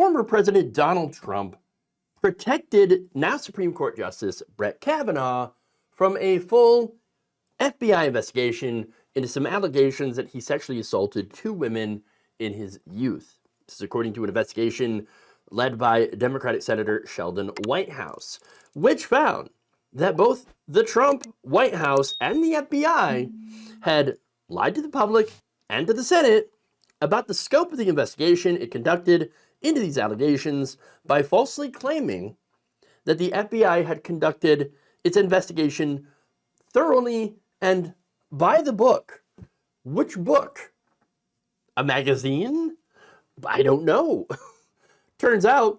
former President Donald Trump protected now Supreme Court Justice Brett Kavanaugh from a full FBI investigation into some allegations that he sexually assaulted two women in his youth. This is according to an investigation led by Democratic Senator Sheldon Whitehouse, which found that both the Trump White House and the FBI had lied to the public and to the Senate about the scope of the investigation it conducted into these allegations by falsely claiming that the FBI had conducted its investigation thoroughly and by the book. Which book? A magazine? I don't know. Turns out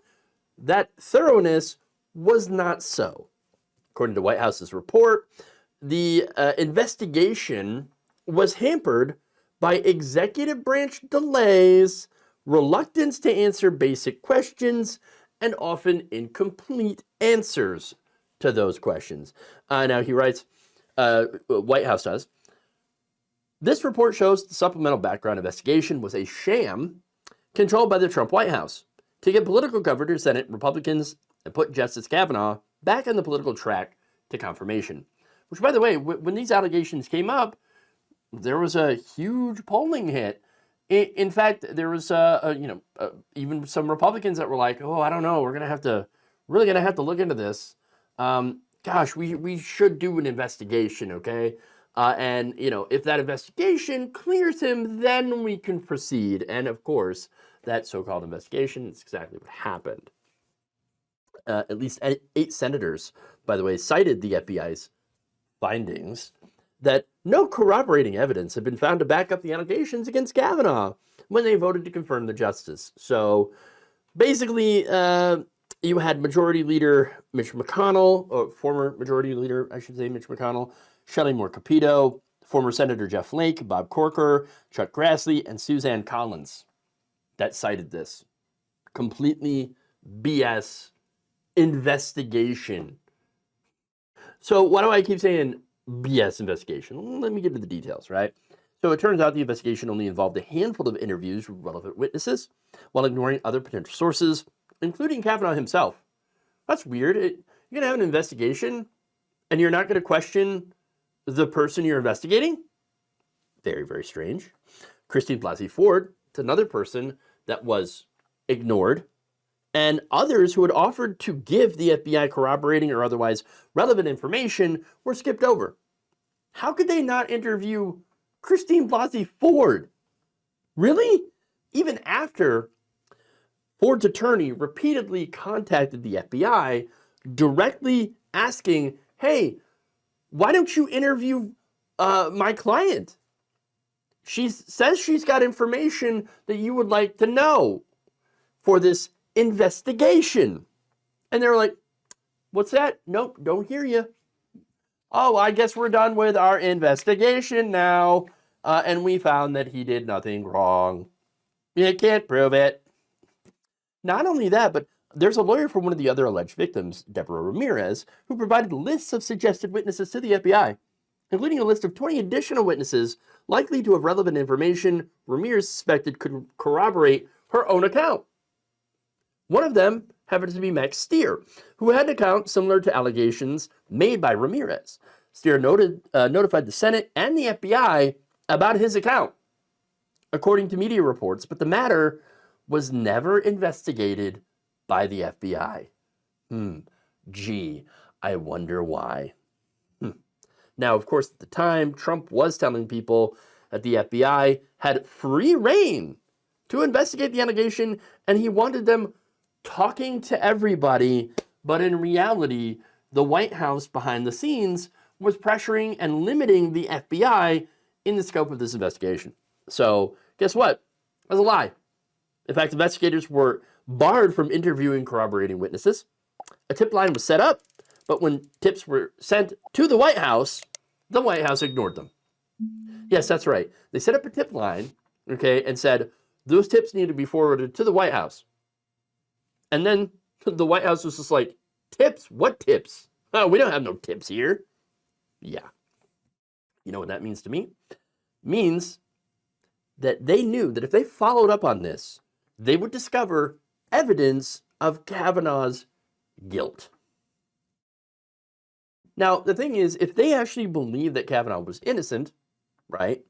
that thoroughness was not so. According to White House's report, the investigation was hampered by executive branch delays, reluctance to answer basic questions, and often incomplete answers to those questions. Now he writes, White House does, this report shows the supplemental background investigation was a sham controlled by the Trump White House to get political cover to Senate Republicans and put Justice Kavanaugh back on the political track to confirmation. Which, by the way, when these allegations came up, there was a huge polling hit. In fact, there was, even some Republicans that were like, "Oh, I don't know, we're really gonna have to look into this. Gosh, we should do an investigation, okay? And if that investigation clears him, then we can proceed." And of course, that so-called investigation is exactly what happened. At least 8 senators, by the way, cited the FBI's findings that no corroborating evidence had been found to back up the allegations against Kavanaugh when they voted to confirm the justice. So basically, you had Majority Leader Mitch McConnell, or former Majority Leader, I should say, Mitch McConnell, Shelley Moore Capito, former Senator Jeff Flake, Bob Corker, Chuck Grassley, and Suzanne Collins that cited this. Completely BS investigation. So why do I keep saying BS investigation? Let me get into the details, right? So it turns out the investigation only involved a handful of interviews with relevant witnesses while ignoring other potential sources, including Kavanaugh himself. That's weird. You're going to have an investigation and you're not going to question the person you're investigating? Very, very strange. Christine Blasey Ford, it's another person that was ignored, and others who had offered to give the FBI corroborating or otherwise relevant information were skipped over. How could they not interview Christine Blasey Ford? Really? Even after Ford's attorney repeatedly contacted the FBI, directly asking, "Hey, why don't you interview my client? She says she's got information that you would like to know for this investigation." And they're like, "What's that? Nope, don't hear you. Oh, I guess we're done with our investigation now. And we found that he did nothing wrong. You can't prove it." Not only that, but there's a lawyer for one of the other alleged victims, Deborah Ramirez, who provided lists of suggested witnesses to the FBI, including a list of 20 additional witnesses likely to have relevant information Ramirez suspected could corroborate her own account. One of them happened to be Max Stier, who had an account similar to allegations made by Ramirez. Stier notified the Senate and the FBI about his account, according to media reports, but the matter was never investigated by the FBI. Gee, I wonder why. Now, of course, at the time, Trump was telling people that the FBI had free rein to investigate the allegation, and he wanted them talking to everybody, but in reality, the White House behind the scenes was pressuring and limiting the FBI in the scope of this investigation. So, guess what? It was a lie. In fact, investigators were barred from interviewing corroborating witnesses. A tip line was set up, but when tips were sent to the White House ignored them. Yes, that's right. They set up a tip line, okay, and said those tips need to be forwarded to the White House. And then the White House was just like, "Tips? What tips? Oh, we don't have no tips here." Yeah. You know what that means to me? It means that they knew that if they followed up on this, they would discover evidence of Kavanaugh's guilt. Now, the thing is, if they actually believed that Kavanaugh was innocent, right,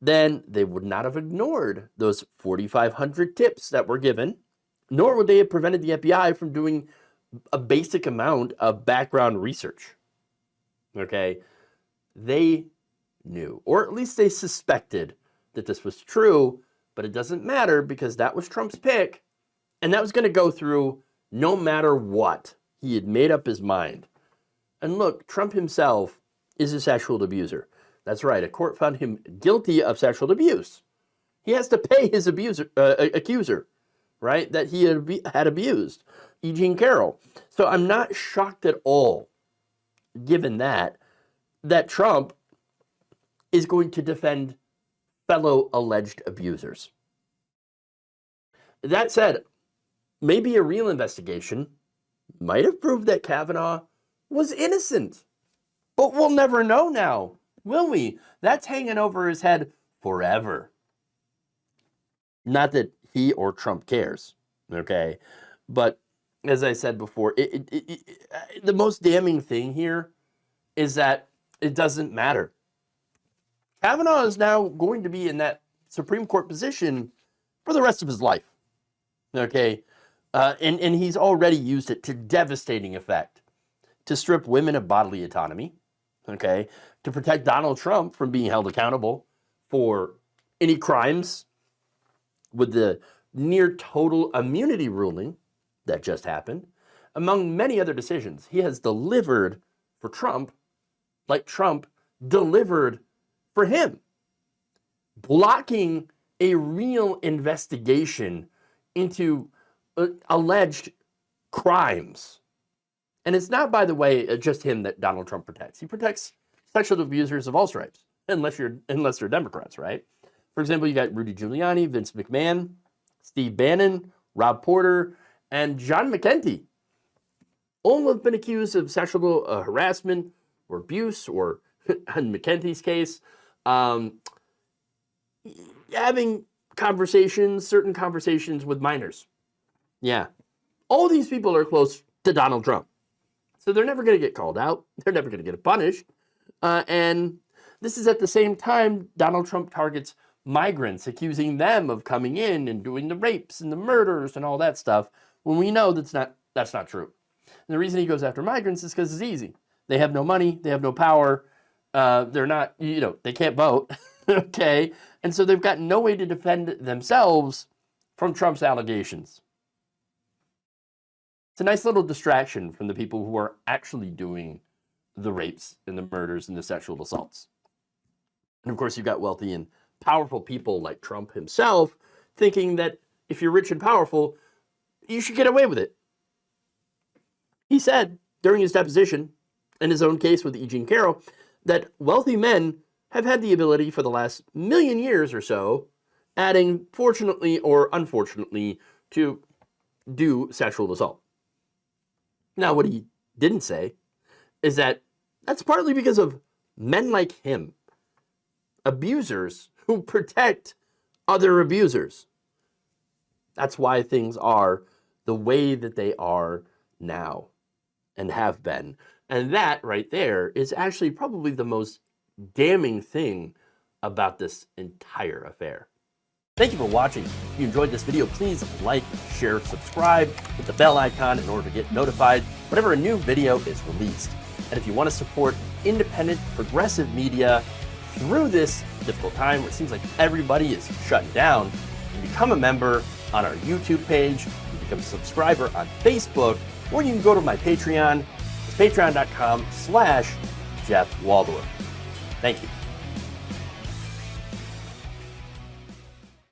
then they would not have ignored those 4,500 tips that were given, nor would they have prevented the FBI from doing a basic amount of background research. Okay? They knew, or at least they suspected that this was true, but it doesn't matter because that was Trump's pick, and that was going to go through no matter what. He had made up his mind. And look, Trump himself is a sexual abuser. That's right, a court found him guilty of sexual abuse. He has to pay his accuser, right, that he had abused, E. Jean Carroll. So I'm not shocked at all, given that Trump is going to defend fellow alleged abusers. That said, maybe a real investigation might have proved that Kavanaugh was innocent. But we'll never know now, will we? That's hanging over his head forever. Not that he or Trump cares, okay? But as I said before, the most damning thing here is that it doesn't matter. Kavanaugh is now going to be in that Supreme Court position for the rest of his life, okay? And he's already used it to devastating effect to strip women of bodily autonomy, okay? To protect Donald Trump from being held accountable for any crimes with the near total immunity ruling that just happened, among many other decisions. He has delivered for Trump like Trump delivered for him, blocking a real investigation into alleged crimes. And it's not, by the way, just him that Donald Trump protects. He protects sexual abusers of all stripes, unless they're Democrats, right? For example, you got Rudy Giuliani, Vince McMahon, Steve Bannon, Rob Porter, and John McEntee. All have been accused of sexual harassment or abuse, or in McEntee's case, having certain conversations with minors. Yeah. All these people are close to Donald Trump. So they're never going to get called out. They're never going to get punished. And this is at the same time Donald Trump targets migrants, accusing them of coming in and doing the rapes and the murders and all that stuff, when we know that's not true. And the reason he goes after migrants is because it's easy. They have no money. They have no power. They're not, they can't vote. Okay? And so they've got no way to defend themselves from Trump's allegations. It's a nice little distraction from the people who are actually doing the rapes and the murders and the sexual assaults. And of course, you've got wealthy and powerful people like Trump himself thinking that if you're rich and powerful, you should get away with it. He said during his deposition, in his own case with E. Jean Carroll, that wealthy men have had the ability for the last 1,000,000 years or so, adding fortunately or unfortunately, to do sexual assault. Now, what he didn't say is that that's partly because of men like him, abusers who protect other abusers. That's why things are the way that they are now and have been. And that right there is actually probably the most damning thing about this entire affair. Thank you for watching. If you enjoyed this video, please like, share, subscribe, hit the bell icon in order to get notified whenever a new video is released. And if you want to support independent, progressive media through this difficult time where it seems like everybody is shutting down, you become a member on our YouTube page, you become a subscriber on Facebook, or you can go to my Patreon. It's patreon.com/Jeff Waldorf. Thank you.